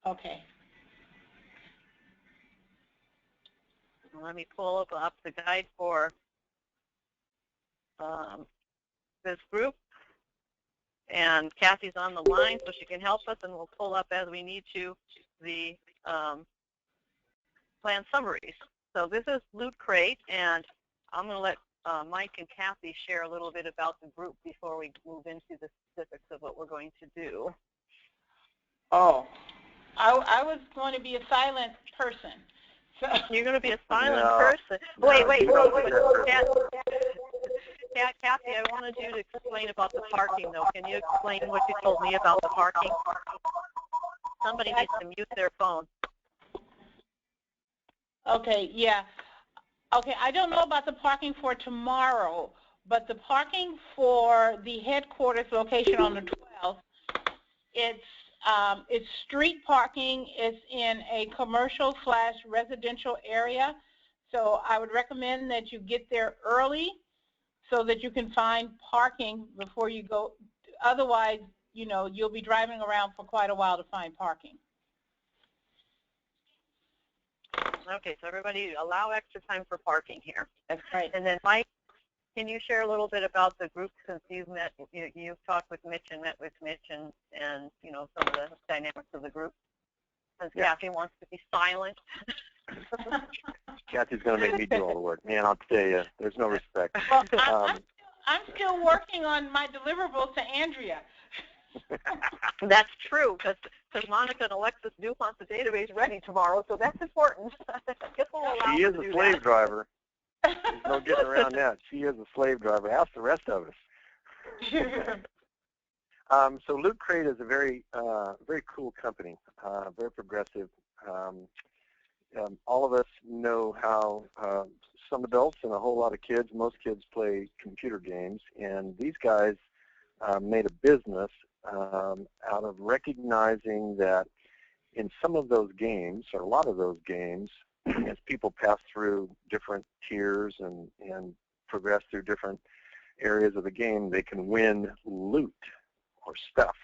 Okay. Let me pull up the guide for this group. And Kathy's on the line, so she can help us, and we'll pull up as we need to the plan summaries. So this is Loot Crate, and I'm going to let Mike and Kathy share a little bit about the group before we move into the specifics of what we're going to do. Oh, I was going to be a silent person. So. You're going to be a silent person? Wait. Kathy, I wanted you to explain about the parking, though. Can you explain what you told me about the parking? Somebody needs to mute their phone. Okay, yeah. Okay, I don't know about the parking for tomorrow, but the parking for the headquarters location on the 12th, it's street parking. It's in a commercial/residential area. So I would recommend that you get there early so that you can find parking before you go. Otherwise, you know, you'll be driving around for quite a while to find parking. Okay, so everybody allow extra time for parking here. That's right. And then Mike, can you share a little bit about the group since you've met, you've talked with Mitch and met with Mitch and you know, some of the dynamics of the group? Since Kathy wants to be silent. Kathy's going to make me do all the work. Man, I'll tell you, there's no respect. Well, I'm still working on my deliverables to Andrea. That's true, because Monica and Alexis do want the database ready tomorrow, so that's important. She is a slave driver. There's no getting around that. She is a slave driver. Ask the rest of us. So Loot Crate is a very cool company, very progressive. All of us know how some adults and a whole lot of kids, most kids play computer games, and these guys made a business out of recognizing that in some of those games, or a lot of those games, as people pass through different tiers and progress through different areas of the game, they can win loot or stuff.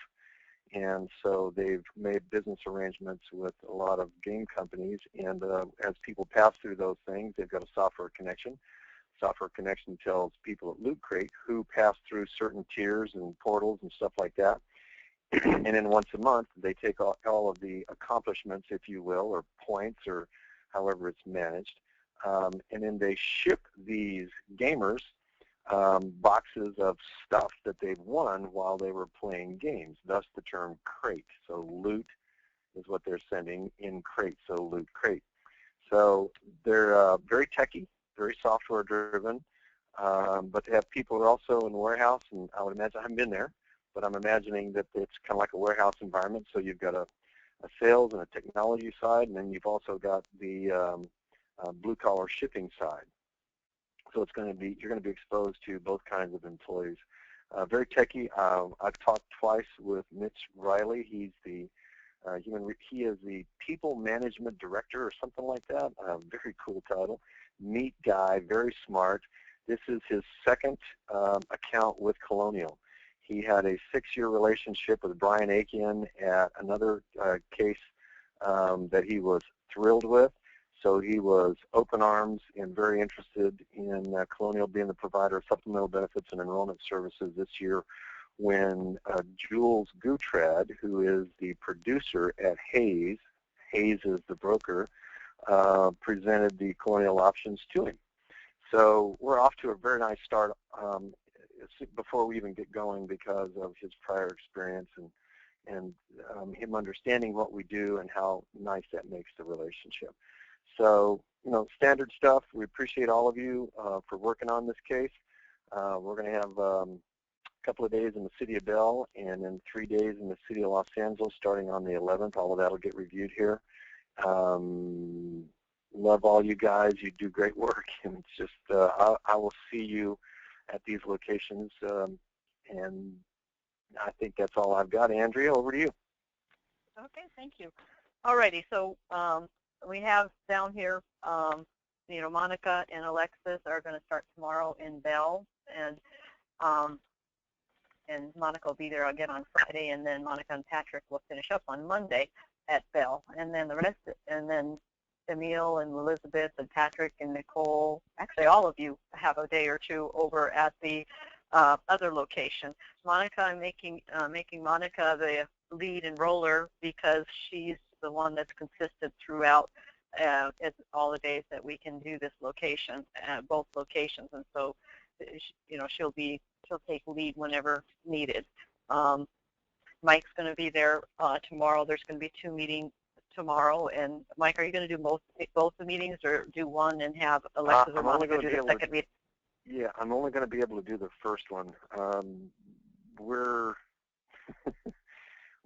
And so they've made business arrangements with a lot of game companies, and as people pass through those things, they've got a software connection. Software connection tells people at Loot Crate who pass through certain tiers and portals and stuff like that. And then once a month, they take all of the accomplishments, if you will, or points, or however it's managed, and then they ship these gamers boxes of stuff that they've won while they were playing games, thus the term crate. So loot is what they're sending in crate, so Loot Crate. So they're very techy, very software driven, but they have people who are also in the warehouse, and I would imagine, I haven't been there, but I'm imagining that it's kind of like a warehouse environment. So you've got a sales and a technology side, and then you've also got the blue collar shipping side. So it's going to be, you're going to be exposed to both kinds of employees. Very techy. I've talked twice with Mitch Riley. He's the he is the people management director or something like that. Very cool title. Neat guy, very smart. This is his second account with Colonial. He had a 6-year relationship with Brian Aiken at another case that he was thrilled with. So he was open arms and very interested in Colonial being the provider of supplemental benefits and enrollment services this year when Jules Guttrad, who is the producer at Hayes is the broker, presented the Colonial options to him. So we're off to a very nice start before we even get going because of his prior experience and him understanding what we do and how nice that makes the relationship. So, you know, standard stuff. We appreciate all of you for working on this case. We're going to have a couple of days in the city of Bell and then 3 days in the city of Los Angeles starting on the 11th. All of that will get reviewed here. Love all you guys. You do great work. And it's just, I will see you at these locations. And I think that's all I've got. Andrea, over to you. Okay, thank you. All righty, so we have down here, you know, Monica and Alexis are going to start tomorrow in Bell, and Monica will be there again on Friday, and then Monica and Patrick will finish up on Monday. at Bell, and then the rest, and then Emil and Elizabeth and Patrick and Nicole, actually all of you have a day or two over at the other location. Monica, I'm making Monica the lead enroller because she's the one that's consistent throughout all the days that we can do this location, both locations, and so she'll take lead whenever needed. Mike's going to be there tomorrow. There's going to be 2 meetings tomorrow. And Mike, are you going to do both the meetings, or do one and have Alexis or Monica do the second meeting? Yeah, I'm only going to be able to do the first one.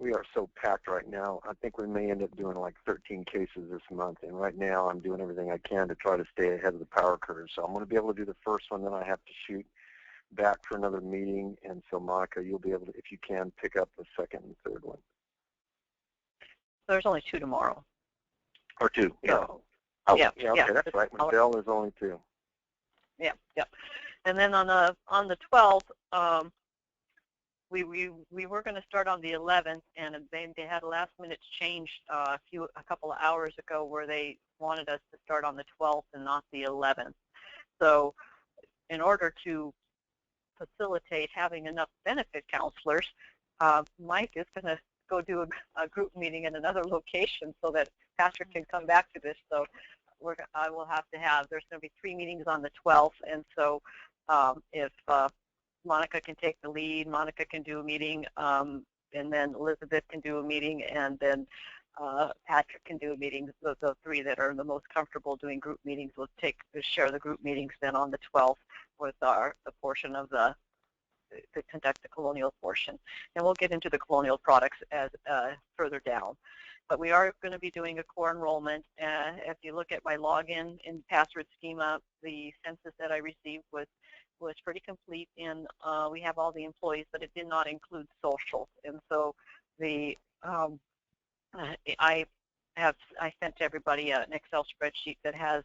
We are so packed right now. I think we may end up doing like 13 cases this month, and right now I'm doing everything I can to try to stay ahead of the power curve. So I'm going to be able to do the first one, then I have to shoot back for another meeting, and so Monica, you'll be able to, if you can, pick up the second and third one. So there's only 2 tomorrow. Or 2, yeah. Oh, yeah, okay, that's right. Michelle is only 2. Yeah. And then on the 12th, we were going to start on the 11th, and they had a last-minute change a couple of hours ago where they wanted us to start on the 12th and not the 11th. So in order to facilitate having enough benefit counselors, Mike is going to go do a group meeting in another location so that Patrick can come back to this. So I will have to have, there's going to be 3 meetings on the 12th, and so if Monica can take the lead, Monica can do a meeting, and then Elizabeth can do a meeting, and then Patrick can do a meeting. The 3 that are the most comfortable doing group meetings will share the group meetings then on the 12th with the portion of to conduct the colonial portion. And we'll get into the colonial products as further down. But we are going to be doing a core enrollment. If you look at my login in password schema, the census that I received was pretty complete, and we have all the employees, but it did not include social. And so I sent to everybody an Excel spreadsheet that has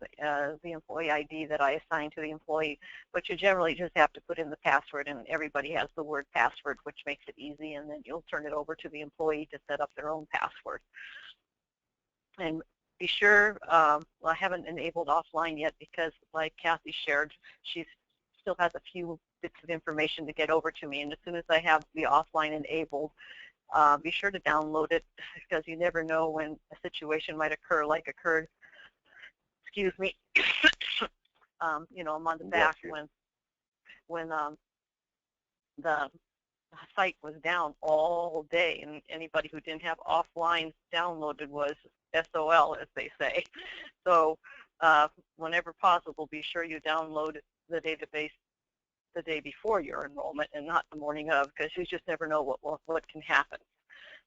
the employee ID that I assigned to the employee, but you generally just have to put in the password, and everybody has the word password, which makes it easy, and then you'll turn it over to the employee to set up their own password. And be sure, I haven't enabled offline yet because, like Kathy shared, she still has a few bits of information to get over to me, and as soon as I have the offline enabled, be sure to download it, because you never know when a situation might occur, like occurred, excuse me, a month back when the site was down all day, and anybody who didn't have offline downloaded was SOL, as they say. So whenever possible, be sure you download the database the day before your enrollment and not the morning of, because you just never know what can happen.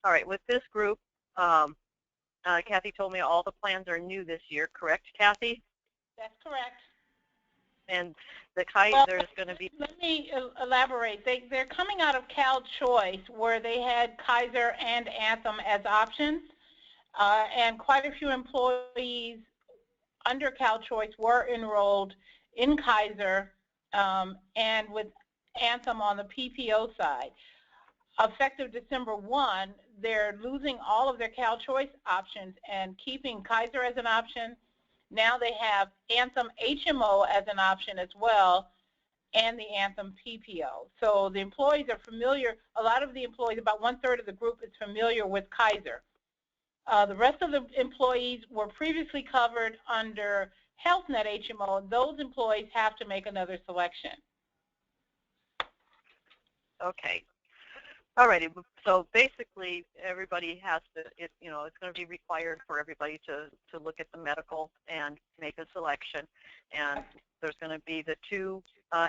All right, with this group, Kathy told me all the plans are new this year, correct, Kathy? That's correct. And there's going to be... Let me elaborate. They're coming out of Cal Choice, where they had Kaiser and Anthem as options, and quite a few employees under Cal Choice were enrolled in Kaiser and with Anthem on the PPO side. Effective December 1, they're losing all of their Cal Choice options and keeping Kaiser as an option. Now they have Anthem HMO as an option as well, and the Anthem PPO. So the employees are familiar. A lot of the employees, about 1/3 of the group, is familiar with Kaiser. The rest of the employees were previously covered under HealthNet HMO. Those employees have to make another selection. Okay. All righty. So basically, everybody has to. It's going to be required for everybody to look at the medical and make a selection. And there's going to be the 2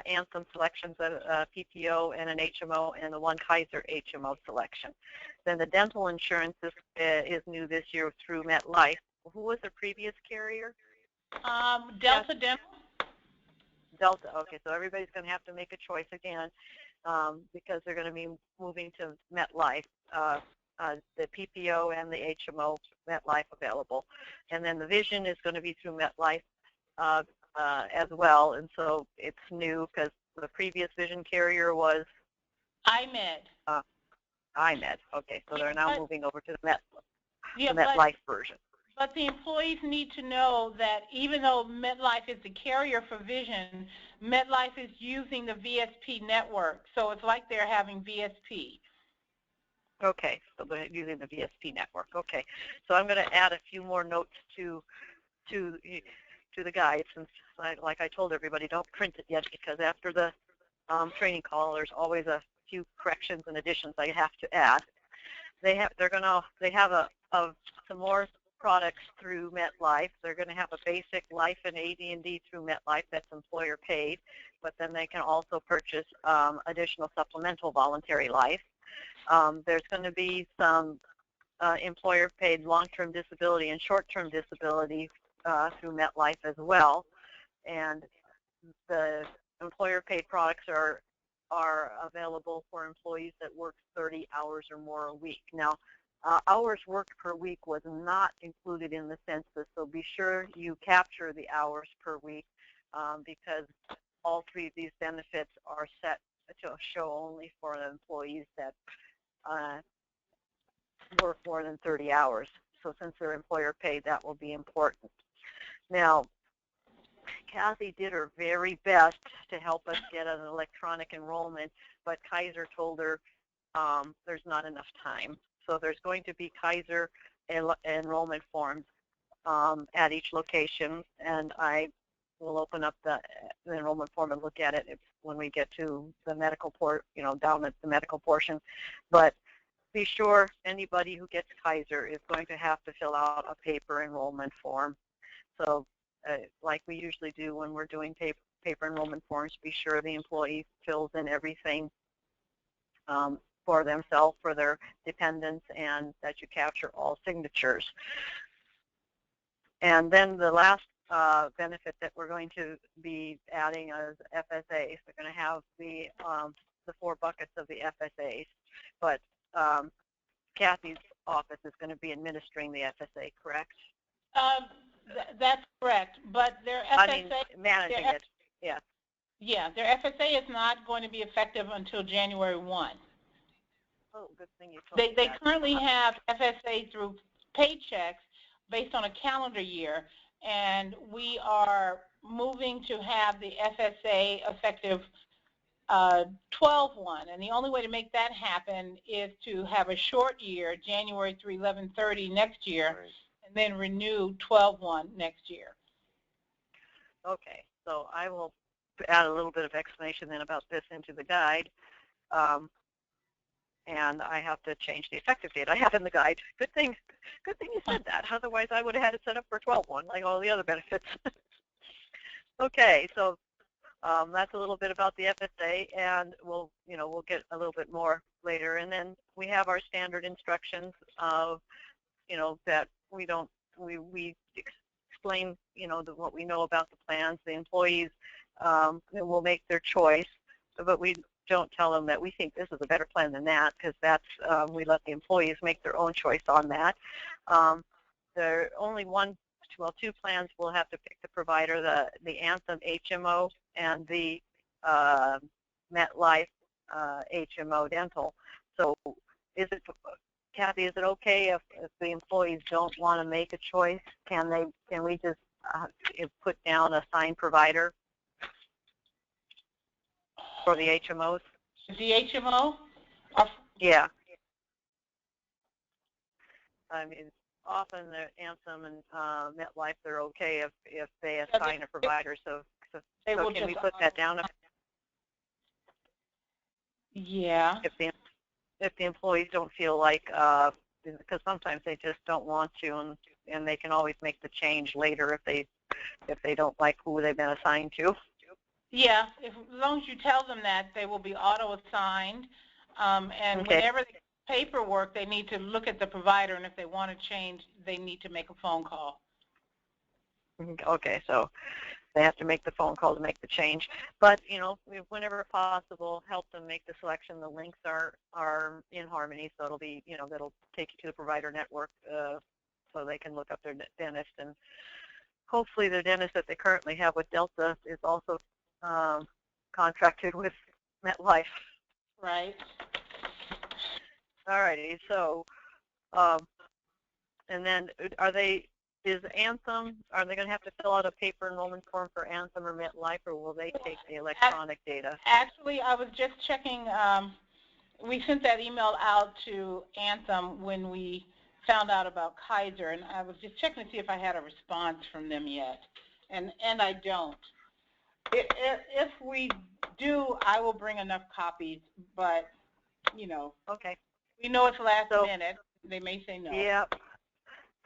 Anthem selections, a PPO and an HMO, and the 1 Kaiser HMO selection. Then the dental insurance is new this year through MetLife. Who was the previous carrier? Delta Dental. Delta. Okay, so everybody's going to have to make a choice again because they're going to be moving to MetLife. The PPO and the HMO, MetLife available. And then the vision is going to be through MetLife as well, and so it's new because the previous vision carrier was IMED. IMED. Okay, so they're now moving over to the MetLife. Yeah, the MetLife version. But the employees need to know that even though MetLife is the carrier for vision, MetLife is using the VSP network. So it's like they're having VSP. Okay, so they're using the VSP network. Okay, so I'm going to add a few more notes to the guide, since, like I told everybody, don't print it yet, because after the training call, there's always a few corrections and additions I have to add. They have some more products through MetLife. They're going to have a basic life and AD&D through MetLife that's employer paid, but then they can also purchase additional supplemental voluntary life. There's going to be some employer paid long-term disability and short-term disability through MetLife as well, and the employer paid products are available for employees that work 30 hours or more a week. Now, hours worked per week was not included in the census, so be sure you capture the hours per week, because all three of these benefits are set to show only for the employees that work more than 30 hours. So since they're employer paid, that will be important. Now, Kathy did her very best to help us get an electronic enrollment, but Kaiser told her there's not enough time. So there's going to be Kaiser enrollment forms at each location, and I will open up the enrollment form and look at it when we get to the medical down at the medical portion. But be sure anybody who gets Kaiser is going to have to fill out a paper enrollment form. So like we usually do when we're doing paper enrollment forms, be sure the employee fills in everything for themselves, for their dependents, and that you capture all signatures. And then the last benefit that we're going to be adding is FSAs. We're going to have the 4 buckets of the FSAs, but Kathy's office is going to be administering the FSA, correct? That's correct, but their FSA, managing it, yeah. Yeah, their FSA is not going to be effective until January 1. Oh, good thing you told me They that. currently have FSA through paychecks based on a calendar year, and we are moving to have the FSA effective 12/1, and the only way to make that happen is to have a short year, January through 11/30 next year, right, and then renew 12/1 next year. Okay, so I will add a little bit of explanation then about this into the guide, and I have to change the effective date I have in the guide. Good thing you said that. Otherwise, I would have had it set up for 12/1 like all the other benefits. Okay, so that's a little bit about the FSA, and we'll get a little bit more later. And then we have our standard instructions of, that we explain, what we know about the plans. The employees will make their choice, but we don't tell them that we think this is a better plan than that, because that's we let the employees make their own choice on that. There are only two plans will have to pick the provider, the Anthem HMO and the MetLife HMO Dental. So Kathy, is it okay if the employees don't want to make a choice? Can we just put down a signed provider for the HMOs? The HMO? Yeah. I mean, often the Anthem and MetLife, they're okay if they assign a provider. So can we put that down? Yeah. If the employees don't feel like, because sometimes they just don't want to, and they can always make the change later if they don't like who they've been assigned to. Yeah, as long as you tell them that, they will be auto-assigned, and okay. Whenever they get paperwork, they need to look at the provider, and if they want to change, they need to make a phone call. Okay, so they have to make the phone call to make the change. But, whenever possible, help them make the selection. The links are in Harmony, so it'll be, that'll take you to the provider network so they can look up their dentist. And hopefully the dentist that they currently have with Delta is also contracted with MetLife. Right. All righty, so And then is Anthem, are they going to have to fill out a paper enrollment form for Anthem or MetLife, or will they take the electronic data? Actually, I was just checking. We sent that email out to Anthem when we found out about Kaiser, and I was just checking to see if I had a response from them yet, and I don't. If we do, I will bring enough copies, but, you know, Okay. we know it's last minute. They may say no. Yep.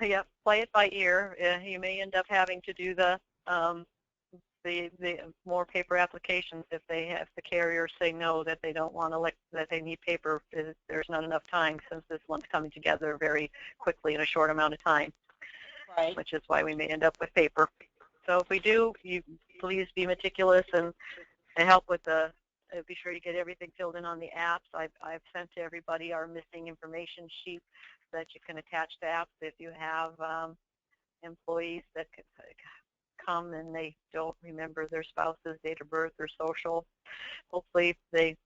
Yep. Play it by ear. You may end up having to do the more paper applications if the carriers say no, that they don't want to that they need paper. There's not enough time, since this one's coming together very quickly in a short amount of time. Right. Which is why we may end up with paper. So if we do, you please be meticulous and help with be sure to get everything filled in on the apps. I've sent to everybody our missing information sheet that you can attach to apps if you have employees that come and they don't remember their spouse's date of birth or social. Hopefully they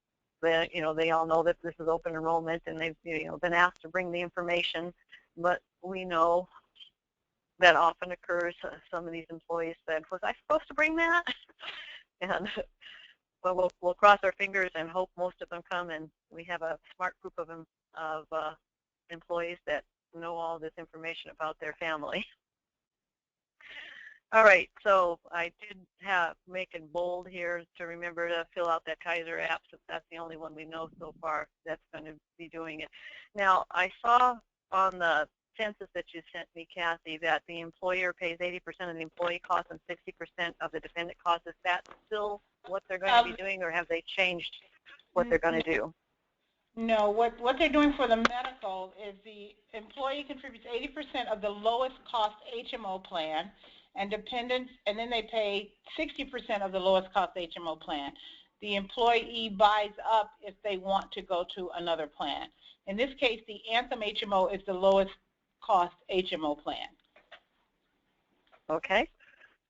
all know that this is open enrollment and they've been asked to bring the information, but we know that often occurs. Some of these employees said, "Was I supposed to bring that?" And well, we'll cross our fingers and hope most of them come, and we have a smart group of employees that know all this information about their family. All right, so I did make it bold here to remember to fill out that Kaiser app, since that's the only one we know so far that's going to be doing it. Now, I saw on the census that you sent me, Kathy, that the employer pays 80% of the employee costs and 60% of the dependent costs. Is that still what they're going to be doing, or have they changed what they're going to do? No, what they're doing for the medical is the employee contributes 80% of the lowest cost HMO plan, and dependents, and then they pay 60% of the lowest cost HMO plan. The employee buys up if they want to go to another plan. In this case, the Anthem HMO is the lowest cost HMO plan. Okay,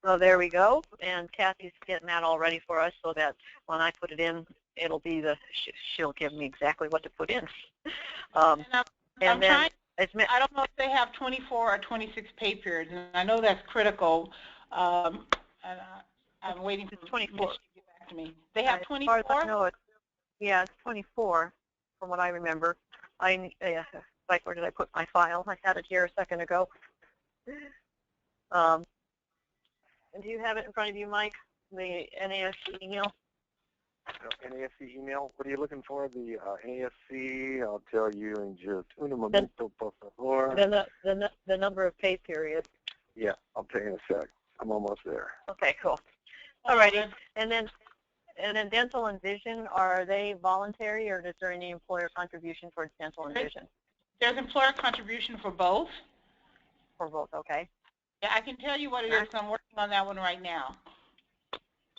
so there we go, and Kathy's getting that all ready for us so that when I put it in, it'll be she'll give me exactly what to put in. I don't know if they have 24 or 26 pay periods, and I know that's critical. And I'm waiting for 24 to get back to me. They have 24? As far as I know, it's 24 from what I remember. Like, where did I put my file? I had it here a second ago. And do you have it in front of you, Mike? The NASC email? NASC email? What are you looking for? The NASC, I'll tell you in just un momento, por favor. The number of pay periods. Yeah, I'll tell you in a sec. I'm almost there. Okay, cool. All righty. And then dental and vision, are they voluntary, or is there any employer contribution towards dental and vision? There's employer contribution for both. For both, okay. Yeah, I can tell you what it is. I'm working on that one right now.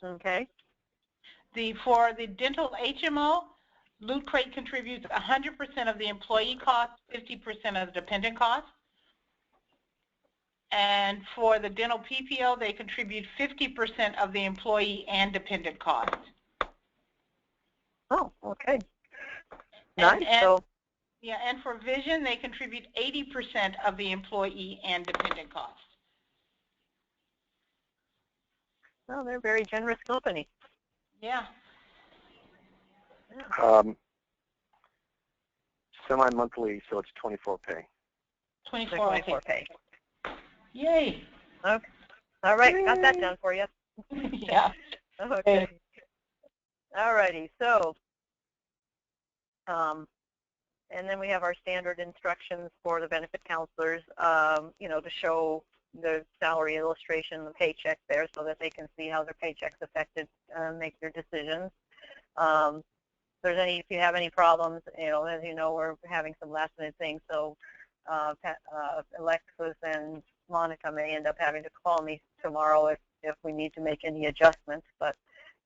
Okay. For the dental HMO, Loot Crate contributes 100% of the employee costs, 50% of the dependent costs. And for the dental PPO, they contribute 50% of the employee and dependent costs. Oh, okay. Nice. Yeah, and for vision, they contribute 80% of the employee and dependent costs. Well, they're a very generous company. Yeah. Semi-monthly, so it's 24 pay. 24 pay. Yay. Okay. All right, got that done for you. Yeah. Okay. All righty, so, and then we have our standard instructions for the benefit counselors, to show the salary illustration, the paycheck there, so that they can see how their paycheck's affected, make their decisions. If you have any problems, as you know, we're having some last-minute things, so Alexis and Monica may end up having to call me tomorrow if we need to make any adjustments, but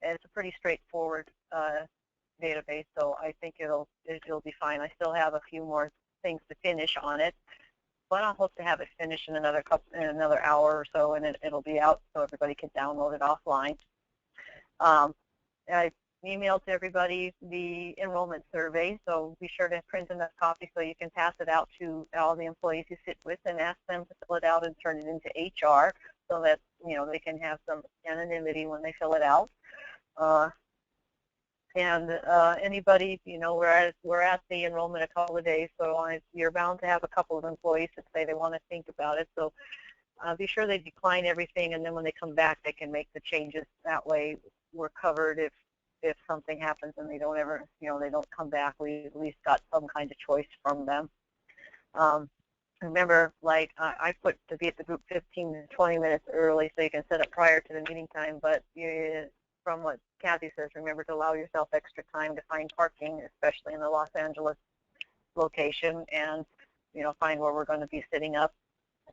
it's a pretty straightforward database, so I think it'll be fine. I still have a few more things to finish on it, but I hope to have it finished in another hour or so, and it'll be out so everybody can download it offline. emailed to everybody the enrollment survey, so be sure to print enough copies so you can pass it out to all the employees you sit with and ask them to fill it out and turn it into HR so that, you know, they can have some anonymity when they fill it out. Anybody, you know, we're at the enrollment a couple of days, so you're bound to have a couple of employees that say they want to think about it. So be sure they decline everything, and then when they come back, they can make the changes. That way, we're covered if something happens and they don't ever, you know, they don't come back. We at least got some kind of choice from them. Remember, like I put to be at the group 15 to 20 minutes early, so you can set up prior to the meeting time. But from what Kathy says, remember to allow yourself extra time to find parking, especially in the Los Angeles location, and, you know, find where we're going to be sitting up,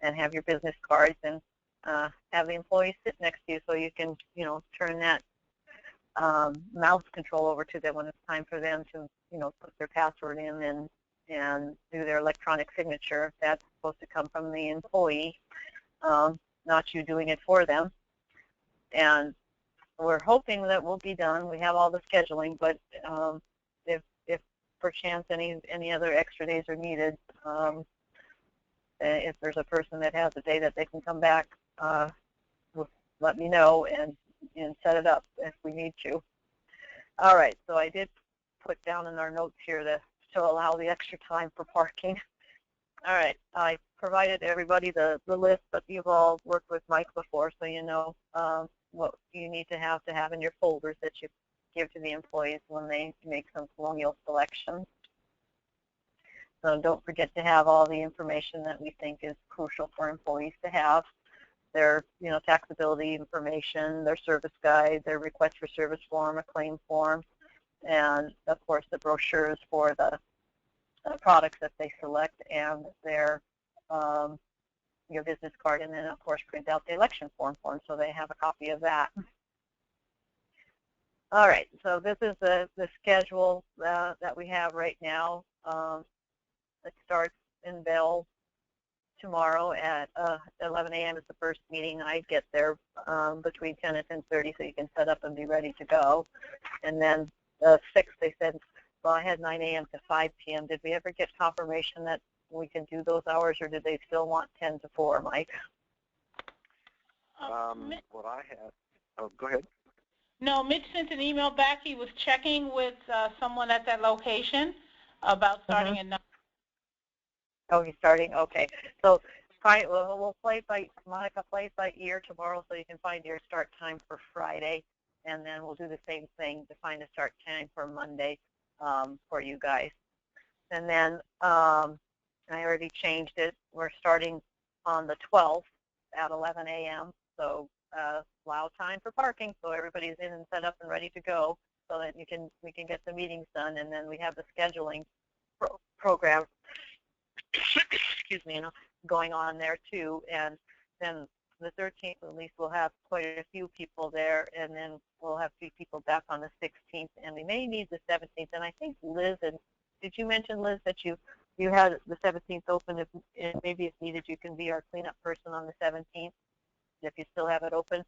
and have your business cards, and have the employees sit next to you so you can, you know, turn that mouse control over to them when it's time for them to, you know, put their password in and do their electronic signature. That's supposed to come from the employee, not you doing it for them. And we're hoping that we'll be done. We have all the scheduling, but if perchance any other extra days are needed, if there's a person that has a day that they can come back, let me know and set it up if we need to. All right, so I did put down in our notes here to allow the extra time for parking. All right, I provided everybody the list, but you've all worked with Mike before, so you know what you need to have in your folders that you give to the employees when they make some Colonial selections. So don't forget to have all the information that we think is crucial for employees to have. Their, you know, taxability information, their service guide, their request for service form, a claim form, and of course the brochures for the products that they select, and their your business card, and then of course print out the election form for them so they have a copy of that. All right, so this is the schedule that we have right now. It starts in Bell tomorrow at 11 a.m. is the first meeting. I get there between 10 and 10:30, so you can set up and be ready to go. And then the 6th, they said, well, I had 9 a.m. to 5 p.m. Did we ever get confirmation that we can do those hours, or did they still want 10 to 4, Mike? What I have, oh, go ahead. No, Mitch sent an email back. He was checking with someone at that location about starting at 9. Oh, he's starting? Okay. So we'll play by, Monica plays by ear tomorrow so you can find your start time for Friday. And then we'll do the same thing to find a start time for Monday for you guys. And then I already changed it. We're starting on the 12th at 11 a.m. So allow time for parking so everybody's in and set up and ready to go so that we can get the meetings done. And then we have the scheduling program excuse me, going on there too. And then the 13th, at least, we'll have quite a few people there, and then we'll have 3 people back on the 16th, and we may need the 17th. And I think Liz, and did you mention, Liz, that you had the 17th open? If maybe if needed, you can be our cleanup person on the 17th if you still have it open.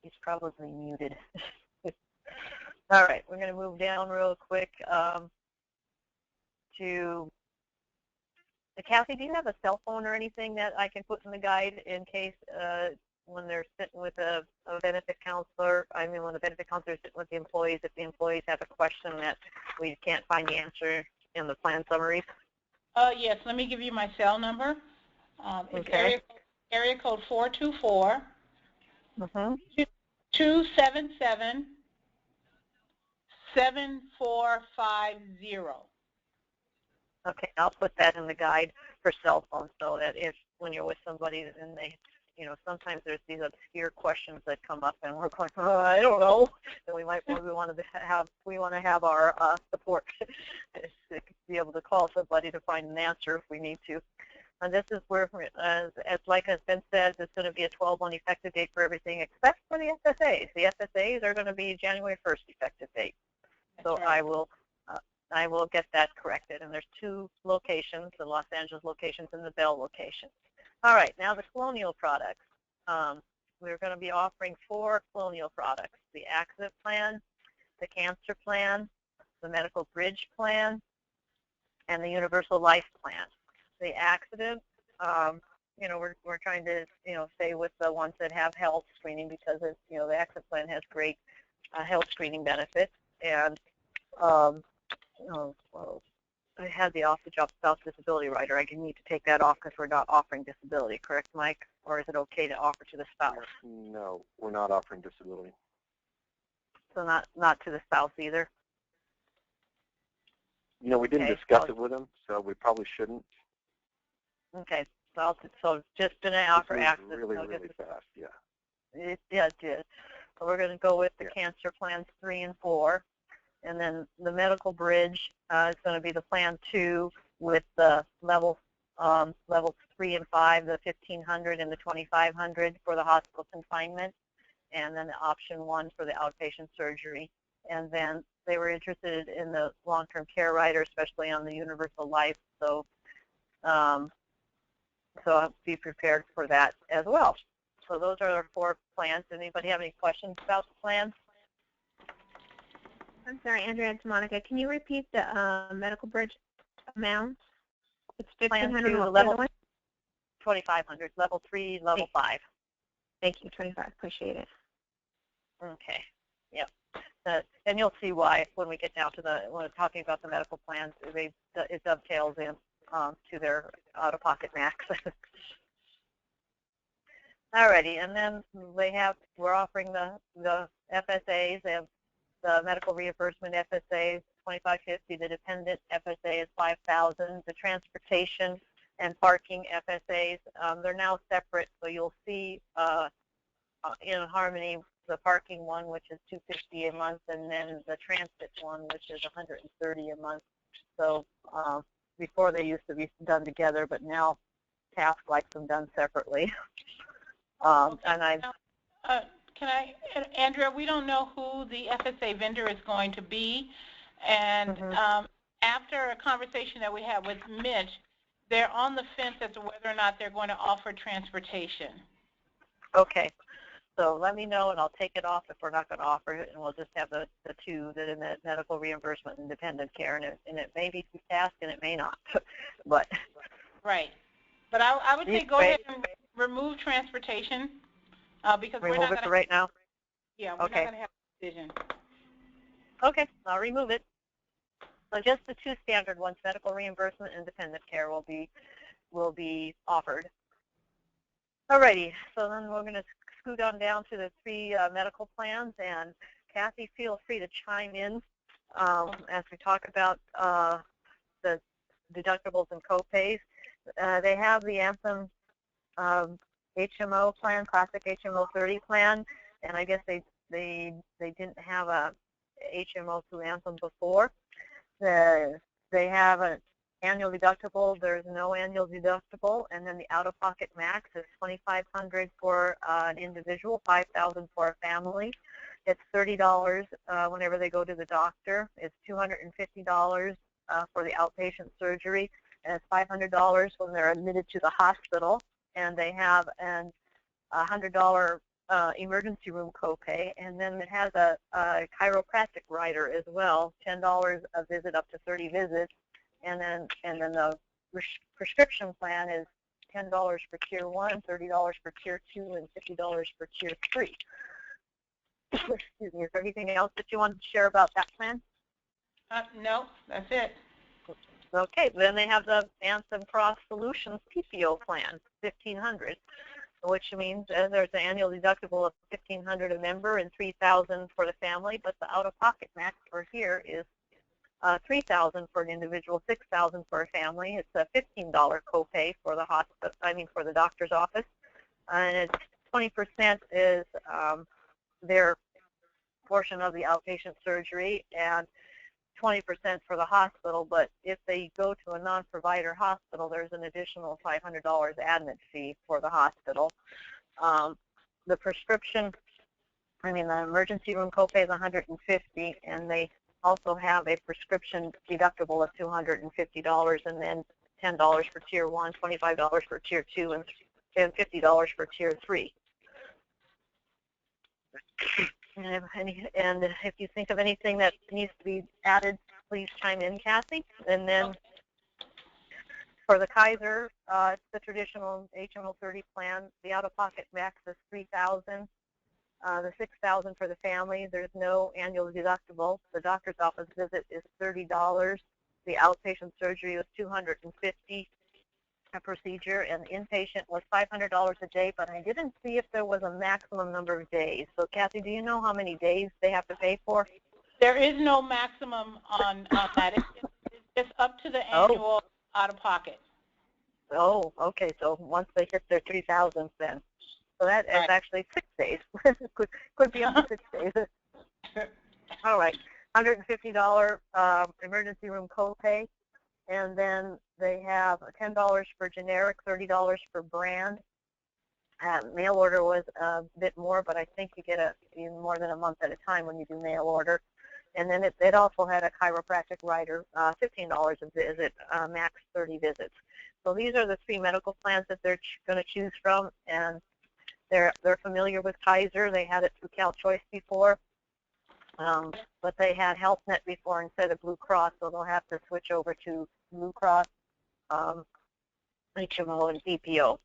He's probably muted. All right, we're going to move down real quick to Kathy. Do you have a cell phone or anything that I can put in the guide in case when they're sitting with a benefit counselor, when the benefit counselor is sitting with the employees, if the employees have a question that we can't find the answer in the plan summaries? Yes, let me give you my cell number. It's okay. area code 424 Mm-hmm. 277 7450. Okay, I'll put that in the guide for cell phones so that if when you're with somebody and they, sometimes there's these obscure questions that come up and we're going, oh, I don't know. And we want to have our support to be able to call somebody to find an answer if we need to. And this is where, as like has been said, it's going to be a 12/1 effective date for everything except for the FSAs. The FSAs are going to be January 1st effective date. So right. I will get that corrected. And there's 2 locations, the Los Angeles locations and the Bell locations. All right, now the Colonial products. we're going to be offering 4 Colonial products: the accident plan, the cancer plan, the medical bridge plan, and the universal life plan. The accident, we're trying to, stay with the ones that have health screening because it's, the accident plan has great health screening benefits. And I had the off-the-job spouse disability rider. I need to take that off because we're not offering disability, correct, Mike? Or is it okay to offer to the spouse? No, we're not offering disability. So not to the spouse either? We didn't discuss it with them, so we probably shouldn't. Okay, so just going to offer access. Really, really fast, yeah. It did. So we're going to go with the cancer plans 3 and 4. And then the medical bridge is going to be the plan 2 with the levels 3 and 5, the 1,500 and the 2,500 for the hospital confinement, and then the option 1 for the outpatient surgery. And then they were interested in the long-term care rider, especially on the universal life. So, I'll be prepared for that as well. So those are our 4 plans. Anybody have any questions about the plans? I'm sorry, Andrea, it's Monica. Can you repeat the medical bridge amount? It's 1,500 level 2,500, level 3, level 5. Thank you, 25. Appreciate it. Okay. Yep. And you'll see why when we get down to when we're talking about the medical plans. It dovetails in to their out-of-pocket max. Alrighty, and then we're offering the FSAs. They have the medical reimbursement FSA is $2,550. The dependent FSA is $5,000. The transportation and parking FSAs, they're now separate, so you'll see in Harmony the parking one, which is $250 a month, and then the transit one, which is $130 a month. So before they used to be done together, but now TASC likes them done separately. Andrea, we don't know who the FSA vendor is going to be, and after a conversation that we had with Mitch, they're on the fence as to whether or not they're going to offer transportation. Okay, so let me know, and I'll take it off if we're not going to offer it, and we'll just have the 2 that in the medical reimbursement and dependent care, and it may be through TASC and it may not, but right. But I would say go ahead and remove transportation. Because we're not going to right now. Yeah, we're not going to have a decision. Okay, I'll remove it. So just the 2 standard ones, medical reimbursement and dependent care, will be offered. Alrighty, so then we're going to scoot on down to the 3 medical plans, and Kathy, feel free to chime in as we talk about the deductibles and copays. They have the Anthem HMO plan, classic HMO 30 plan, and I guess they didn't have a HMO through Anthem before. They have an annual deductible. There's no annual deductible, and then the out-of-pocket max is $2,500 for an individual, $5,000 for a family. It's $30 whenever they go to the doctor. It's $250 for the outpatient surgery, and it's $500 when they're admitted to the hospital. And they have a $100 emergency room copay, and then it has a chiropractic rider as well, $10 a visit up to 30 visits, and then the prescription plan is $10 for tier 1, $30 for tier 2, and $50 for tier 3. Excuse me. Is there anything else that you want to share about that plan? No, that's it. Okay, then they have the Anthem Cross Solutions PPO plan, $1,500, which means there's an annual deductible of $1,500 a member and $3,000 for the family, but the out-of-pocket max for here is $3,000 for an individual, $6,000 for a family. It's a $15 copay for the for the doctor's office, and it's 20% is their portion of the outpatient surgery, and 20% for the hospital, but if they go to a non-provider hospital, there's an additional $500 admin fee for the hospital. The prescription, the emergency room copay is $150, and they also have a prescription deductible of $250, and then $10 for tier 1, $25 for tier 2, and $50 for tier 3. And if you think of anything that needs to be added, please chime in, Kathy. And then for the Kaiser, it's the traditional HMO 30 plan. The out-of-pocket max is $3,000. The $6,000 for the family. There's no annual deductible. The doctor's office visit is $30. The outpatient surgery was $250 a procedure, and inpatient was $500 a day. But I didn't see if there was a maximum number of days. So, Kathy, do you know how many days they have to pay for? There is no maximum on that. It's just up to the annual out-of-pocket. Oh, okay. So once they hit their 3,000, then. So that is actually 6 days. could be up to 6 days. All right. $150 emergency room copay. And then they have $10 for generic, $30 for brand. Mail order was a bit more, but I think you get even more than a month at a time when you do mail order. And then it also had a chiropractic rider, $15 a visit, max 30 visits. So these are the 3 medical plans that they're going to choose from, and they're familiar with Kaiser. They had it through CalChoice before, but they had HealthNet before instead of Blue Cross, so they'll have to switch over to Blue Cross, HMO, and PPO.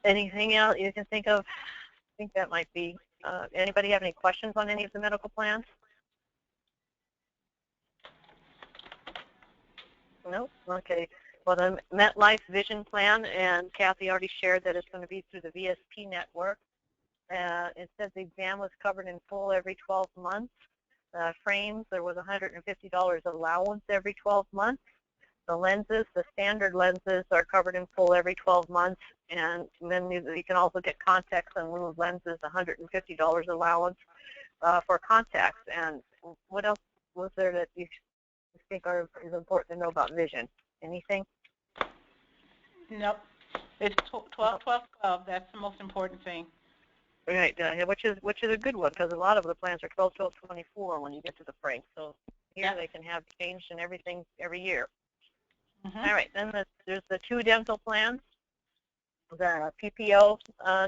Anything else you can think of? I think that might be. Anybody have any questions on any of the medical plans? Nope. Okay. Well, the MetLife Vision Plan, and Kathy already shared that it's going to be through the VSP network. It says the exam was covered in full every 12 months. Frames, there was $150 allowance every 12 months. The lenses, the standard lenses, are covered in full every 12 months, and then you can also get contacts in lieu of lenses, $150 allowance for contacts. And what else was there that you think is important to know about vision? Anything? Nope. It's 12, 12, 12. That's the most important thing. Right, which is a good one, because a lot of the plans are 12, 12, 24 when you get to the frame. So here they can have changed and everything every year. All right, then there's the 2 dental plans. The PPO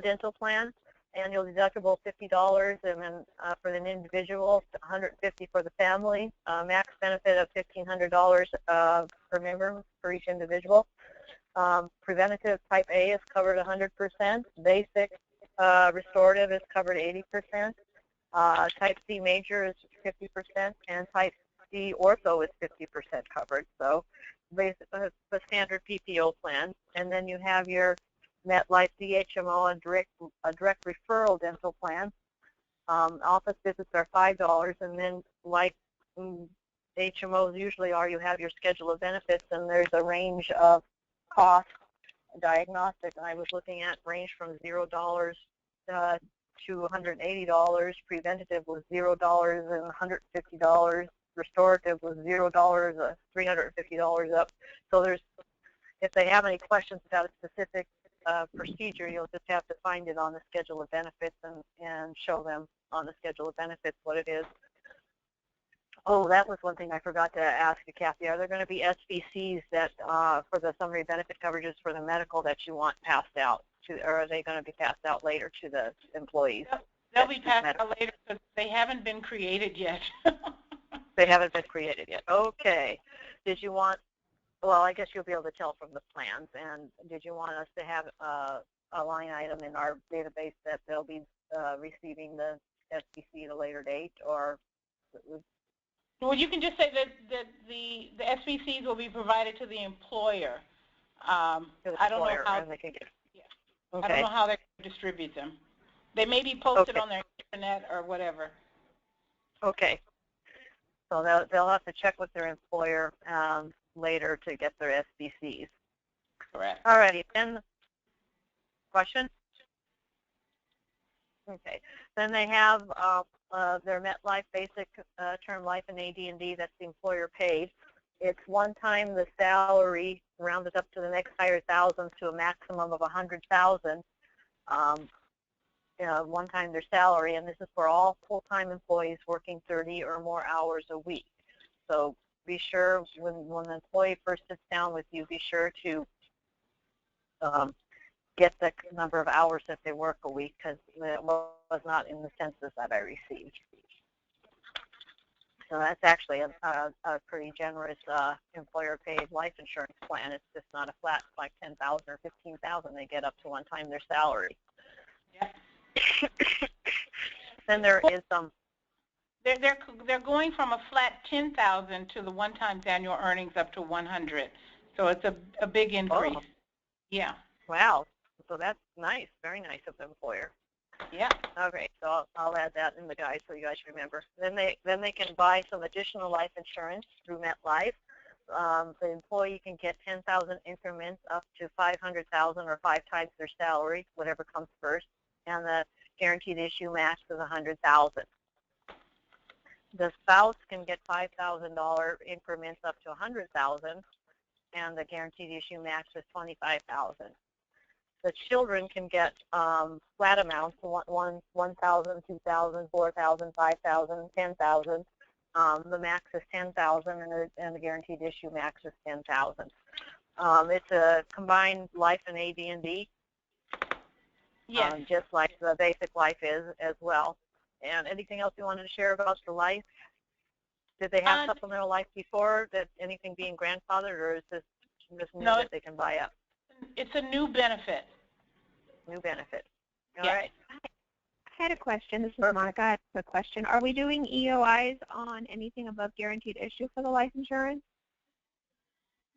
dental plan, annual deductible $50, and then for an individual, $150 for the family. Max benefit of $1,500 per member for each individual. Preventative type A is covered 100%. Basic restorative is covered 80%. Type C major is 50%, and type C ortho is 50% covered. So the standard PPO plan. And then you have your MetLife DHMO and a direct referral dental plan. Office visits are $5, and then like HMOs usually are, you have your schedule of benefits, and there's a range of cost. Diagnostic, I was looking at, range from $0 to $180. Preventative was $0 and $150. Restorative was $0, $350 up. So if they have any questions about a specific procedure, you'll just have to find it on the schedule of benefits and show them on the schedule of benefits what it is. Oh, that was one thing I forgot to ask you, Kathy. Are there going to be SVCs that for the summary benefit coverages for the medical that you want passed out to, or are they going to be passed out later to the employees? They'll be passed out later because they haven't been created yet. They haven't been created yet. Okay. Did you want, well, I guess you'll be able to tell from the plans, and did you want us to have a line item in our database that they'll be receiving the SVC at a later date, or? Well, you can just say that the SVCs will be provided to the employer. I don't know how they can get. Yeah. Okay. I don't know how they distribute them. They may be posted on their internet or whatever. Okay. So they'll have to check with their employer later to get their SVCs. Correct. All righty. Then, question? Okay. Then they have their MetLife Basic Term Life and AD&D, that's the employer paid. It's one time the salary rounded up to the next higher thousands to a maximum of $100,000. One time their salary, and this is for all full-time employees working 30 or more hours a week. So be sure when the employee first sits down with you, be sure to get the number of hours that they work a week, because it was not in the census that I received. So that's actually a pretty generous employer-paid life insurance plan. It's just not a flat like $10,000 or $15,000 they get up to one time their salary. Yeah. Then there is They're going from a flat 10,000 to the one times annual earnings up to 100. So it's a big increase. Oh. Yeah. Wow. So that's nice. Very nice of the employer. Yeah. Okay, so I'll add that in the guide so you guys remember. Then they can buy some additional life insurance through MetLife. The employee can get 10,000 increments up to 500,000 or 5 times their salary, whatever comes first, and the guaranteed issue max is 100,000. The spouse can get $5,000 increments up to 100,000, and the guaranteed issue max is 25,000. The children can get flat amounts, 1,000, 2,000, 4,000, 5,000, 10,000. The max is 10,000, and the guaranteed issue max is 10,000. It's a combined life and AD&D, Yes. just like the basic life is as well. And anything else you wanted to share about the life? Did they have supplemental life before? That anything being grandfathered, or is this new No, that they can buy up? It's a new benefit. New benefit. All Yeah. right. I had a question. This is Monica. I have a question. Are we doing EOIs on anything above guaranteed issue for the life insurance?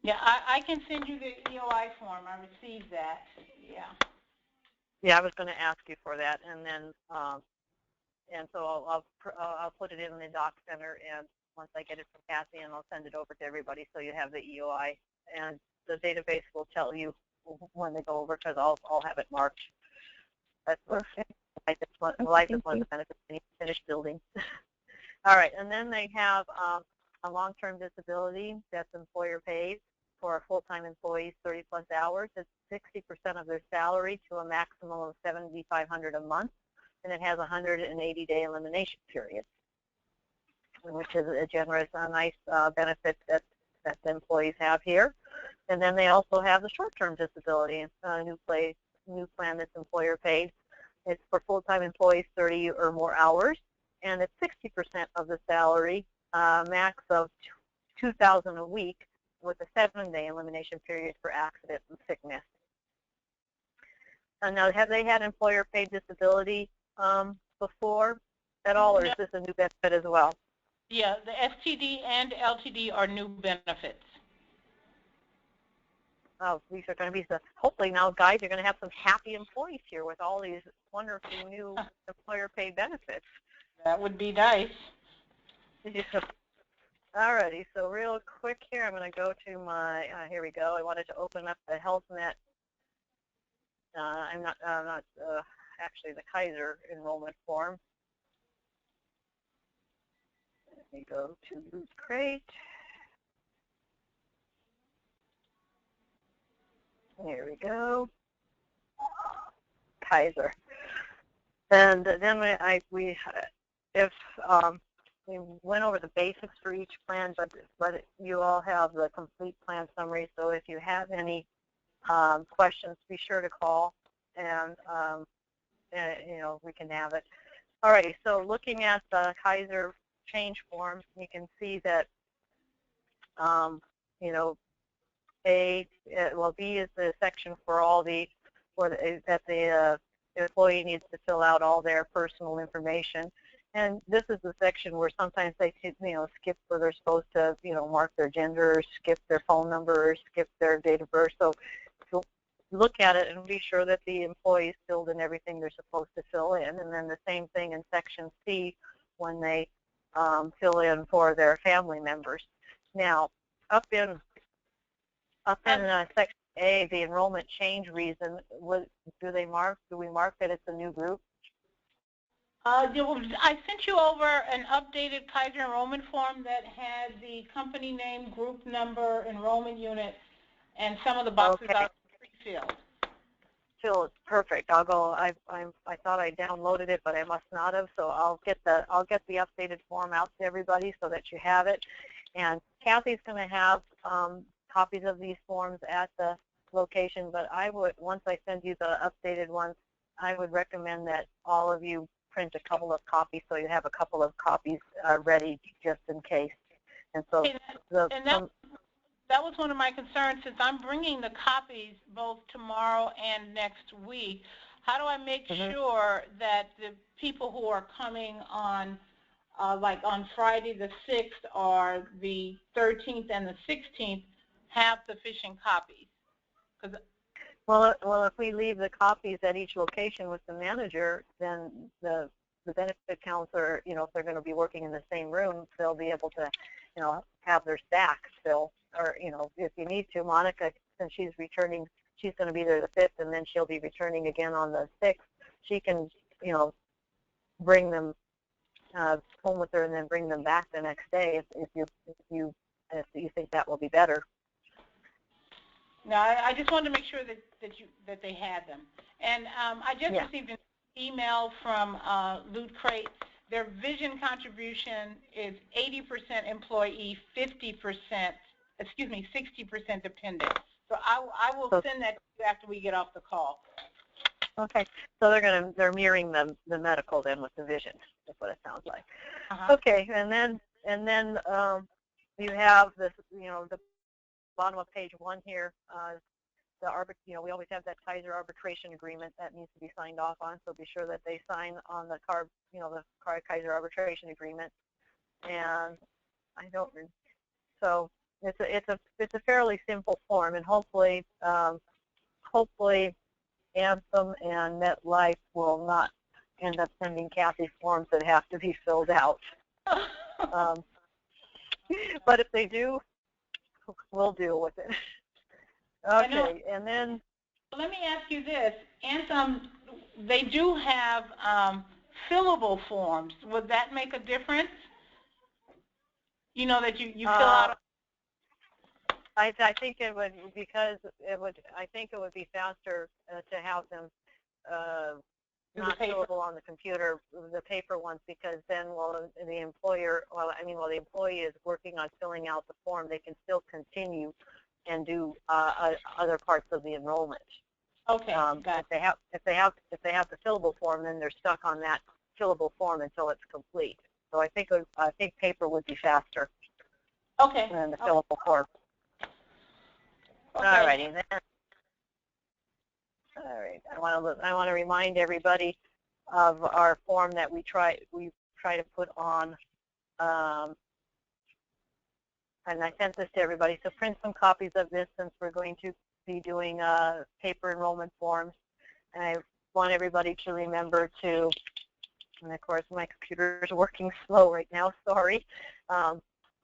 Yeah, I can send you the EOI form. I received that. Yeah. Yeah, I was going to ask you for that, and then and so I'll put it in the doc center, and once I get it from Kathy, and I'll send it over to everybody so you have the EOI, and the database will tell you when they go over, because I'll have it marked. That's Perfect. life is one of the benefits when you finish building. All right, and then they have a long-term disability that's employer paid for full-time employees 30-plus hours. It's 60% of their salary to a maximum of $7,500 a month, and it has a 180-day elimination period, which is a generous, nice benefit that the employees have here. And then they also have the short-term disability, new plan that's employer paid. It's for full-time employees 30 or more hours, and it's 60% of the salary, max of $2,000 a week, with a 7-day elimination period for accident and sickness. And now, have they had employer-paid disability before at all, or is this a new benefit as well? Yeah, the STD and LTD are new benefits. Oh, these are going to be hopefully now, guys, you're going to have some happy employees here with all these wonderful new employer-paid benefits. That would be nice. Alrighty, so real quick here, I'm going to go to my, here we go. I wanted to open up the HealthNet. I'm not actually the Kaiser enrollment form. Let me go to Loot Crate. There we go. Kaiser. And then we went over the basics for each plan, but you all have the complete plan summary. So if you have any questions, be sure to call, and we can have it. All right. So looking at the Kaiser change form, you can see that B is the section for all that the employee needs to fill out all their personal information. And this is the section where sometimes they skip where they're supposed to mark their gender, or skip their phone number, or skip their date of birth. So look at it and be sure that the employees filled in everything they're supposed to fill in. And then the same thing in section C when they fill in for their family members. Now, up in section A, the enrollment change reason, do we mark that it's a new group? I sent you over an updated Kaiser enrollment form that had the company name, group number, enrollment unit, and some of the boxes are pre-filled. Phil, perfect. I'll go. I thought I downloaded it, but I must not have. So I'll get the updated form out to everybody so that you have it. And Kathy's going to have copies of these forms at the location, but I would, once I send you the updated ones, I would recommend that all of you print a couple of copies so you have a couple of copies ready just in case. And so that was one of my concerns, since I'm bringing the copies both tomorrow and next week. How do I make sure that the people who are coming on, like on Friday the 6th or the 13th and the 16th, have sufficient copies? Well, if we leave the copies at each location with the manager, then the benefit counselor, you know, if they're going to be working in the same room, they'll be able to, you know, have their stacks still. Or, you know, if you need to, Monica, since she's returning, she's going to be there the 5th, and then she'll be returning again on the 6th. She can, you know, bring them home with her and then bring them back the next day if you think that will be better. No, I just wanted to make sure that they had them. And I just received an email from Loot Crate. Their vision contribution is 80% employee, 50%, 60% dependent. So I will send that to you after we get off the call. Okay, so they're mirroring the medical then with the vision. That's what it sounds like. Okay, and then you have this, you know, the bottom of page 1 here. You know, we always have that Kaiser arbitration agreement that needs to be signed off on. So be sure that they sign on the Kaiser arbitration agreement. And I don't. So it's a fairly simple form, and hopefully Anthem and MetLife will not end up sending Kathy forms that have to be filled out. But if they do, we'll deal with it. Okay, and then let me ask you this: Anthem, they do have fillable forms. Would that make a difference? You know, that you fill out. I think it would, because I think it would be faster to have them not fillable on the computer, the paper ones, because then while the employee is working on filling out the form, they can still continue and do other parts of the enrollment. Okay. If they have the fillable form, then they're stuck on that fillable form until it's complete. So I think paper would be faster. Okay. Than the fillable form. Okay. All righty then. All right. I want to remind everybody of our form that we try to put on. And I sent this to everybody. So print some copies of this, since we're going to be doing paper enrollment forms. And I want everybody to remember to, and of course my computer is working slow right now, sorry.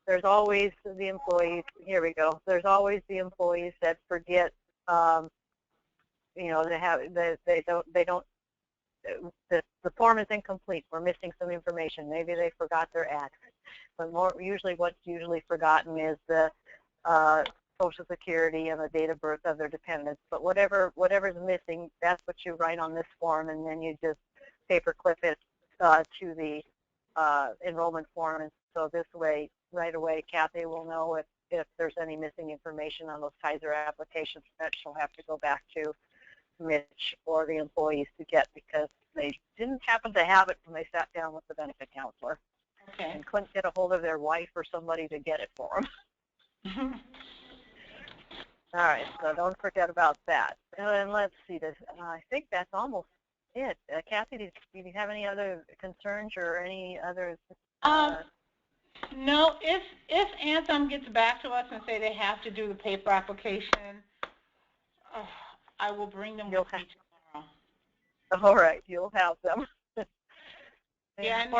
There's always the employees, here we go, there's always the employees that forget, you know, the form is incomplete, we're missing some information, maybe they forgot their address. But what's usually forgotten is the Social Security and the date of birth of their dependents. But whatever's missing, that's what you write on this form, and then you just paper clip it to the enrollment form. And so this way, right away, Kathy will know if there's any missing information on those Kaiser applications that she'll have to go back to Mitch or the employees to get, because they didn't happen to have it when they sat down with the benefit counselor. Okay. And couldn't get a hold of their wife or somebody to get it for them. All right, so don't forget about that. And let's see this. I think that's almost it. Kathy, do you have any other concerns or any other? No. If Anthem gets back to us and say they have to do the paper application, I will bring them with me tomorrow. All right, you'll have them. Yeah, and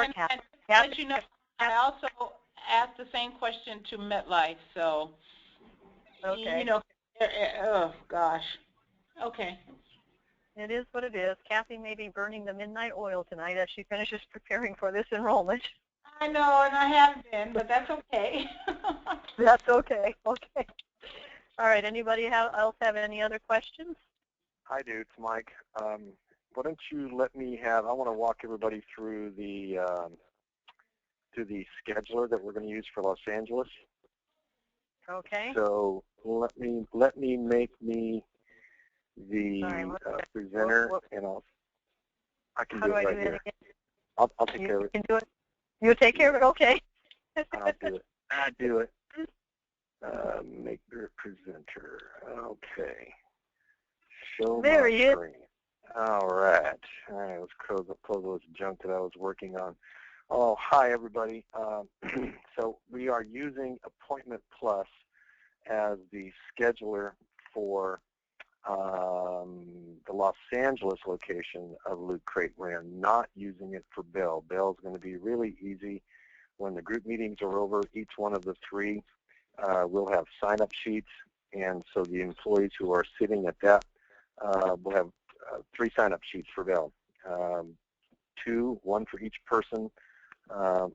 let you know, I also asked the same question to MetLife, so, okay. You know, oh, gosh. Okay. It is what it is. Kathy may be burning the midnight oil tonight as she finishes preparing for this enrollment. I know, and I haven't been, but that's okay. That's okay. Okay. All right, anybody else have any other questions? I do. It's Mike. Why don't you let me have, I want to walk everybody through the scheduler that we're going to use for Los Angeles. Okay. So let me make me the Sorry, presenter, and I can how do do it I right do here. that again? I'll take care of You it. can do it? You take care of it? Okay. I'll do it. I do it. Make your presenter. Okay. Show There my he is. screen. All right. Let's close those junk that I was working on. Oh, hi, everybody. So we are using Appointment Plus as the scheduler for the Los Angeles location of Loot Crate. We're not using it for Bell. Bell's going to be really easy. When the group meetings are over, each one of the three will have sign-up sheets, and so the employees who are sitting at that will have 3 sign-up sheets for Bell. 2, 1 for each person,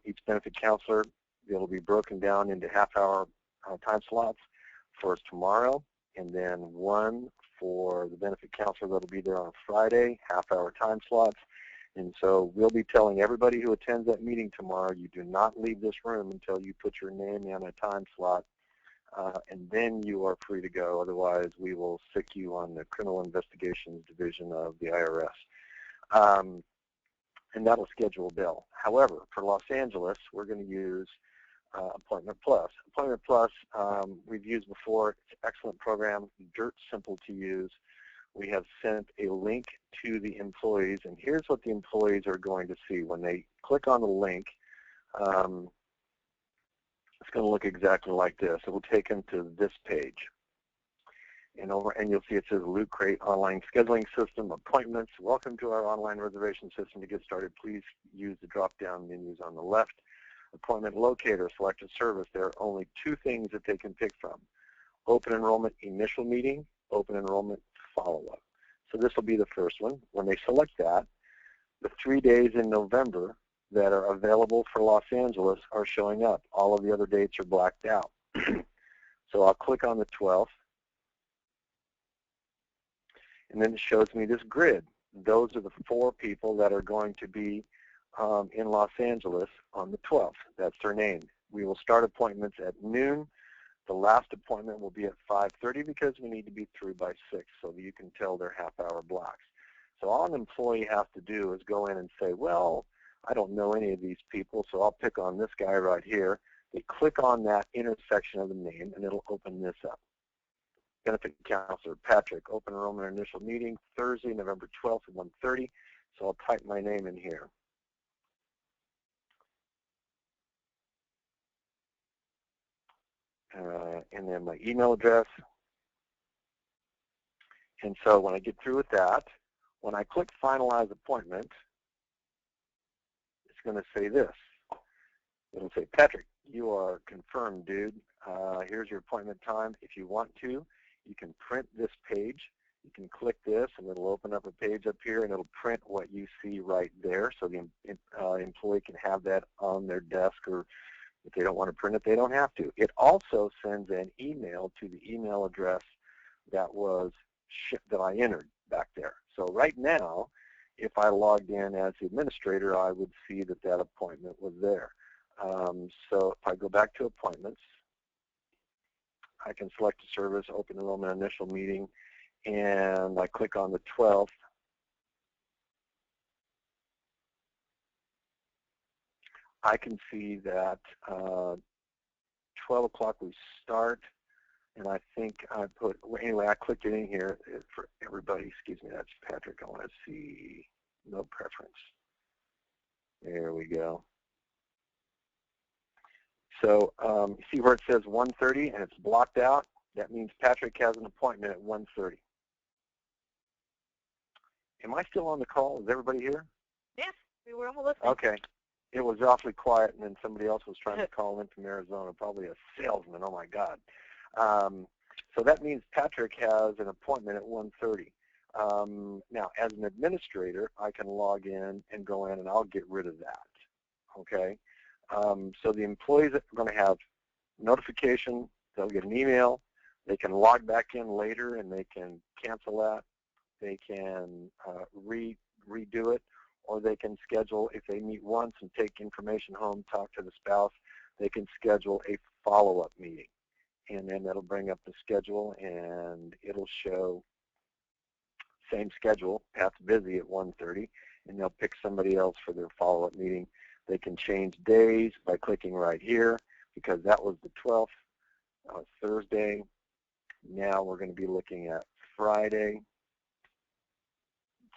each benefit counselor. It'll be broken down into half-hour time slots for tomorrow, and then 1 for the benefit counselor that'll be there on Friday, half-hour time slots. And so we'll be telling everybody who attends that meeting tomorrow, you do not leave this room until you put your name in a time slot, and then you are free to go. Otherwise, we will sick you on the Criminal Investigations Division of the IRS. And that'll schedule Bill. However, for Los Angeles, we're going to use Appointment Plus. Appointment Plus, we've used before. It's an excellent program, dirt simple to use. We have sent a link to the employees, and here's what the employees are going to see. When they click on the link, it's going to look exactly like this. It will take them to this page. And you'll see it says Loot Crate Online Scheduling System, Appointments. Welcome to our online reservation system. To get started, please use the drop-down menus on the left. Appointment Locator, select a service. There are only 2 things that they can pick from. Open Enrollment Initial Meeting, Open Enrollment Follow-Up. So this will be the first one. When they select that, the 3 days in November that are available for Los Angeles are showing up. All of the other dates are blacked out. So I'll click on the 12th, and then it shows me this grid. Those are the 4 people that are going to be in Los Angeles on the 12th. That's their name. We will start appointments at noon. The last appointment will be at 5:30 because we need to be through by 6 so that you can tell their half-hour blocks. So all an employee has to do is go in and say, well, I don't know any of these people, so I'll pick on this guy right here. They click on that intersection of the name, and it'll open this up. Benefit Counselor Patrick, Open Enrollment Initial Meeting, Thursday, November 12th at 1:30. So I'll type my name in here. And then my email address. And so when I get through with that, when I click Finalize Appointment, it's going to say this. It'll say, Patrick, you are confirmed, dude. Here's your appointment time. If you want to, you can print this page. You can click this, and it'll open up a page up here, and it'll print what you see right there, so the employee can have that on their desk, or if they don't want to print it, they don't have to. It also sends an email to the email address that I entered back there. So right now, if I logged in as the administrator, I would see that that appointment was there. So if I go back to appointments, I can select a service, Open Enrollment Initial Meeting, and I click on the 12th. I can see that 12 o'clock we start, and I think I put, anyway, I clicked it in here for everybody. Excuse me, that's Patrick. I want to see no preference. There we go. So you see where it says 1:30 and it's blocked out? That means Patrick has an appointment at 1:30. Am I still on the call? Is everybody here? Yes, we were all listening. Okay. It was awfully quiet, and then somebody else was trying to call in from Arizona, probably a salesman. Oh, my God. So that means Patrick has an appointment at 1:30. Now, as an administrator, I can log in and go in, and I'll get rid of that. Okay? So the employees are going to have notification. They'll get an email. They can log back in later, and they can cancel that. They can redo it, or they can schedule, if they meet once and take information home, talk to the spouse, they can schedule a follow-up meeting. And then that'll bring up the schedule, and it'll show same schedule. Pat's busy at 1:30, and they'll pick somebody else for their follow-up meeting. They can change days by clicking right here, because that was the 12th, Thursday. Now we're going to be looking at Friday.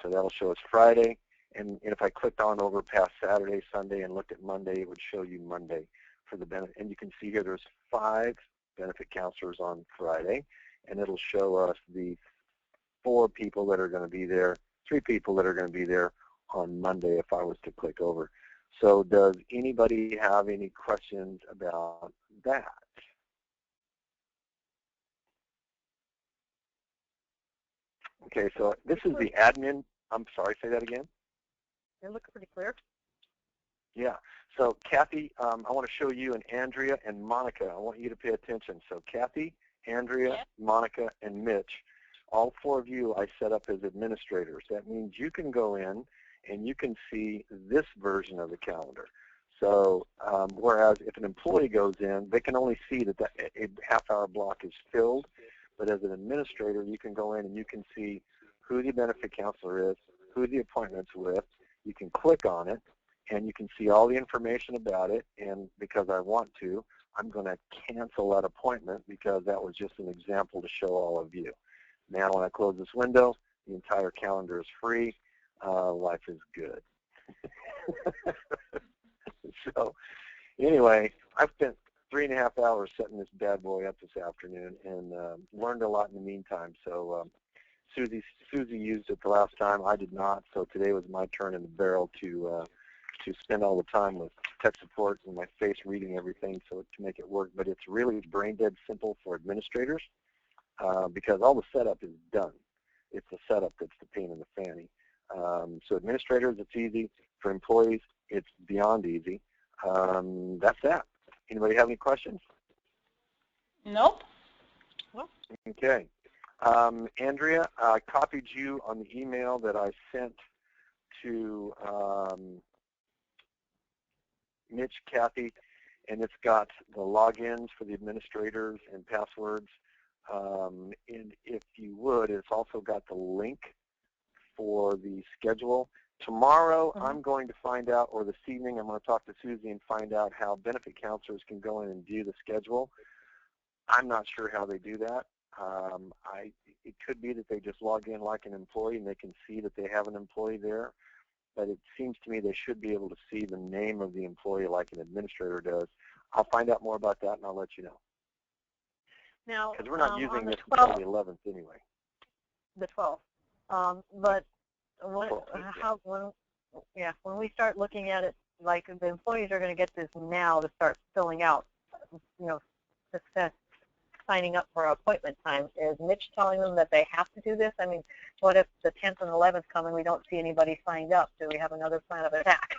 So that'll show us Friday. And if I clicked on over past Saturday, Sunday, and looked at Monday, it would show you Monday for the benefit. And you can see here there's 5 benefit counselors on Friday, and it'll show us the 4 people that are going to be there, 3 people that are going to be there on Monday if I was to click over. So does anybody have any questions about that? Okay, so this is the admin. I'm sorry, say that again. It looks pretty clear. Yeah. So Kathy, I want to show you and Andrea and Monica. I want you to pay attention. So Kathy, Andrea, Yes. Monica, and Mitch, all 4 of you I set up as administrators. That means you can go in and you can see this version of the calendar. So whereas if an employee goes in, they can only see that a half-hour block is filled. But as an administrator, you can go in and you can see who the benefit counselor is, who the appointment's with. You can click on it, and you can see all the information about it. And because I want to, I'm going to cancel that appointment because that was just an example to show all of you. Now when I close this window, the entire calendar is free. Life is good. So anyway, I've spent 3.5 hours setting this bad boy up this afternoon and learned a lot in the meantime. So Susie used it the last time. I did not. So today was my turn in the barrel to spend all the time with tech support and my face reading everything so to make it work. But it's really brain dead simple for administrators because all the setup is done. It's the setup that's the pain in the fanny. So administrators, it's easy. For employees, it's beyond easy. That's that. Anybody have any questions? Nope. Okay. Andrea, I copied you on the email that I sent to Mitch, Kathy, and it's got the logins for the administrators and passwords. And if you would, it's also got the link for the schedule. Tomorrow, I'm going to find out, or this evening, I'm going to talk to Susie and find out how benefit counselors can go in and view the schedule. I'm not sure how they do that. It could be that they just log in like an employee and they can see that they have an employee there. But it seems to me they should be able to see the name of the employee like an administrator does. I'll find out more about that and I'll let you know. Now, because we're not using this 12th, until the 11th anyway. The 12th. But when we start looking at it, like the employees are going to get this now to start filling out, success, signing up for appointment time. Is Mitch telling them that they have to do this? I mean, what if the 10th and 11th come and we don't see anybody signed up? Do we have another plan of attack?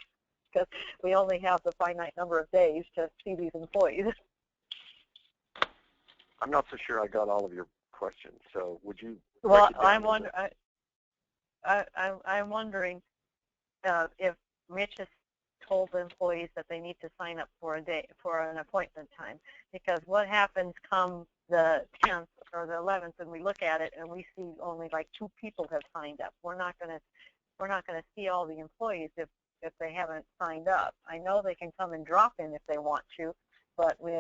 Because we only have the finite number of days to see these employees. I'm not so sure I got all of your questions, so would you? Well, I'm wondering if Mitch has told the employees that they need to sign up for an appointment time, because what happens come the 10th or the 11th and we look at it and we see only like 2 people have signed up. We're not going to see all the employees if they haven't signed up. I know they can come and drop in if they want to, but we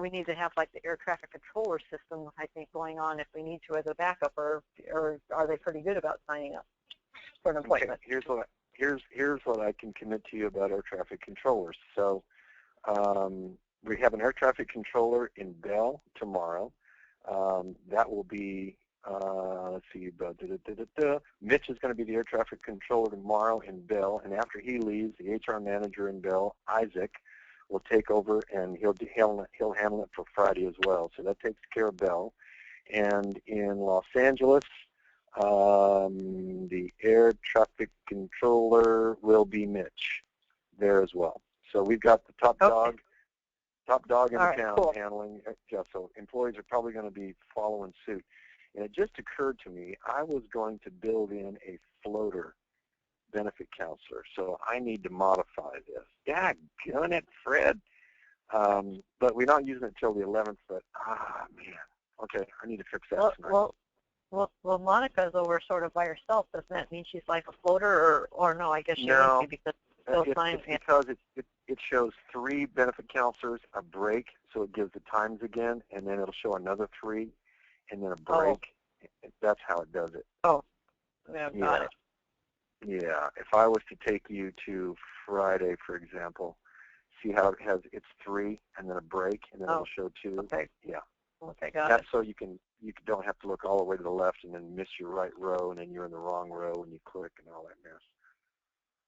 need to have like the air traffic controller system, I think, going on if we need to as a backup, or are they pretty good about signing up for an appointment? Okay, here's what I can commit to you about air traffic controllers. So we have an air traffic controller in Bell tomorrow. That will be, let's see, Mitch is going to be the air traffic controller tomorrow in Bell, and after he leaves, the HR manager in Bell, Isaac, will take over, and he'll handle it for Friday as well. So that takes care of Bell. And in Los Angeles, the air traffic controller will be Mitch there as well. So we've got the top dog in the town handling. Yeah, so employees are probably going to be following suit. And it just occurred to me, I was going to build in a floater benefit counselor, so I need to modify this. Daggone it, Fred. But we're not using it until the 11th, but, man. Okay, I need to fix that tonight. Well, Well, Monica's over sort of by herself. Doesn't that mean she's like a floater, or no? I guess she No. wouldn't be because those signs. It's because it shows 3 benefit counselors, a break, so it gives the times again, and then it'll show another 3, and then a break. That's how it does it. Oh, yeah, got it. Yeah. If I was to take you to Friday, for example, see how it has it's 3 and then a break, and then it'll show 2. Okay. Yeah. Okay, got That's it. so you don't have to look all the way to the left and then miss your right row, and then you're in the wrong row when you click and all that mess.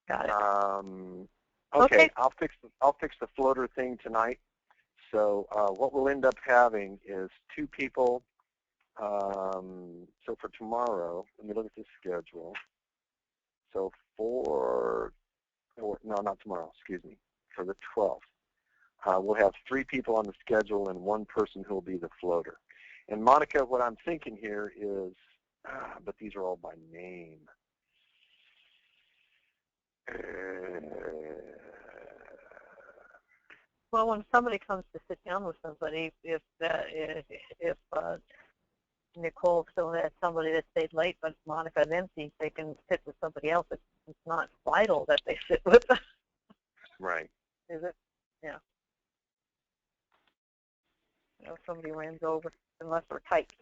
Got it. Okay. I'll fix the floater thing tonight. So what we'll end up having is 2 people. So for tomorrow, let me look at the schedule. So no, not tomorrow. Excuse me. For the 12th, we'll have 3 people on the schedule and 1 person who will be the floater. And Monica, what I'm thinking here is, but these are all by name. Well, when somebody comes to sit down with somebody, if Nicole still has somebody that stayed late, but Monica's empty, they can sit with somebody else. It's not vital that they sit with them. Right. Is it? Yeah. If somebody runs over, unless we're tight.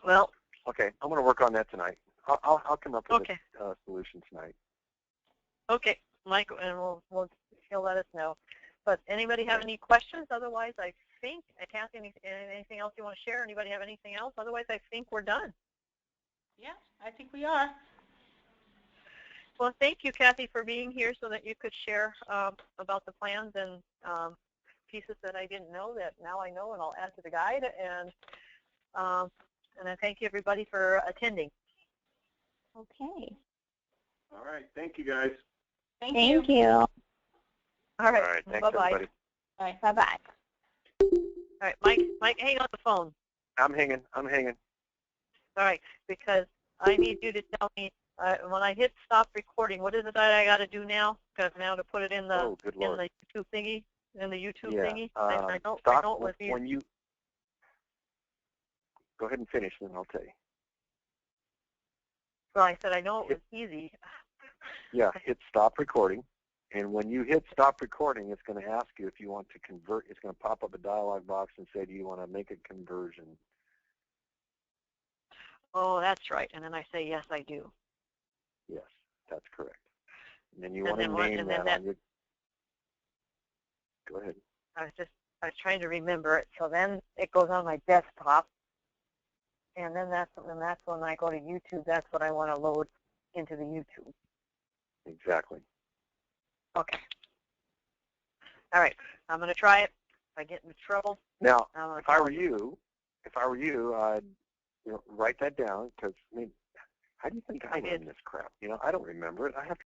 Well. Okay, I'm going to work on that tonight. I'll come up with a solution tonight. Okay, Mike, and he'll let us know. But anybody have any questions? Otherwise, I think, Kathy, anything else you want to share? Anybody have anything else? Otherwise, I think we're done. Yeah, I think we are. Well, thank you, Kathy, for being here so that you could share about the plans and pieces that I didn't know that now I know, and I'll add to the guide. And I thank you, everybody, for attending. Okay. All right. Thank you, guys. Thank you. All right. All right. Thanks, Bye-bye. everybody. Bye. Bye-bye. All right, Mike, hang on the phone. I'm hanging. All right, because I need you to tell me when I hit stop recording, what is it that I got to do now? Because now to put it in the YouTube thingy, thingy. I know it was easy. When you go ahead and finish, then I'll tell you. Well, I said I know it was easy. Yeah, hit stop recording. And when you hit stop recording, it's going to ask you if you want to convert. It's going to pop up a dialog box and say, do you want to make a conversion? Oh, that's right. And then I say, yes, I do. Yes, that's correct. And then you want to name that on your... Go ahead. I was trying to remember it. So then it goes on my desktop. And then that's when I go to YouTube. That's what I want to load into the YouTube. Exactly. Okay. All right. I'm going to try it. If I get into trouble. Now, if I were you, I'd write that down, because I mean, how do you think I learned this crap? I don't remember it. I have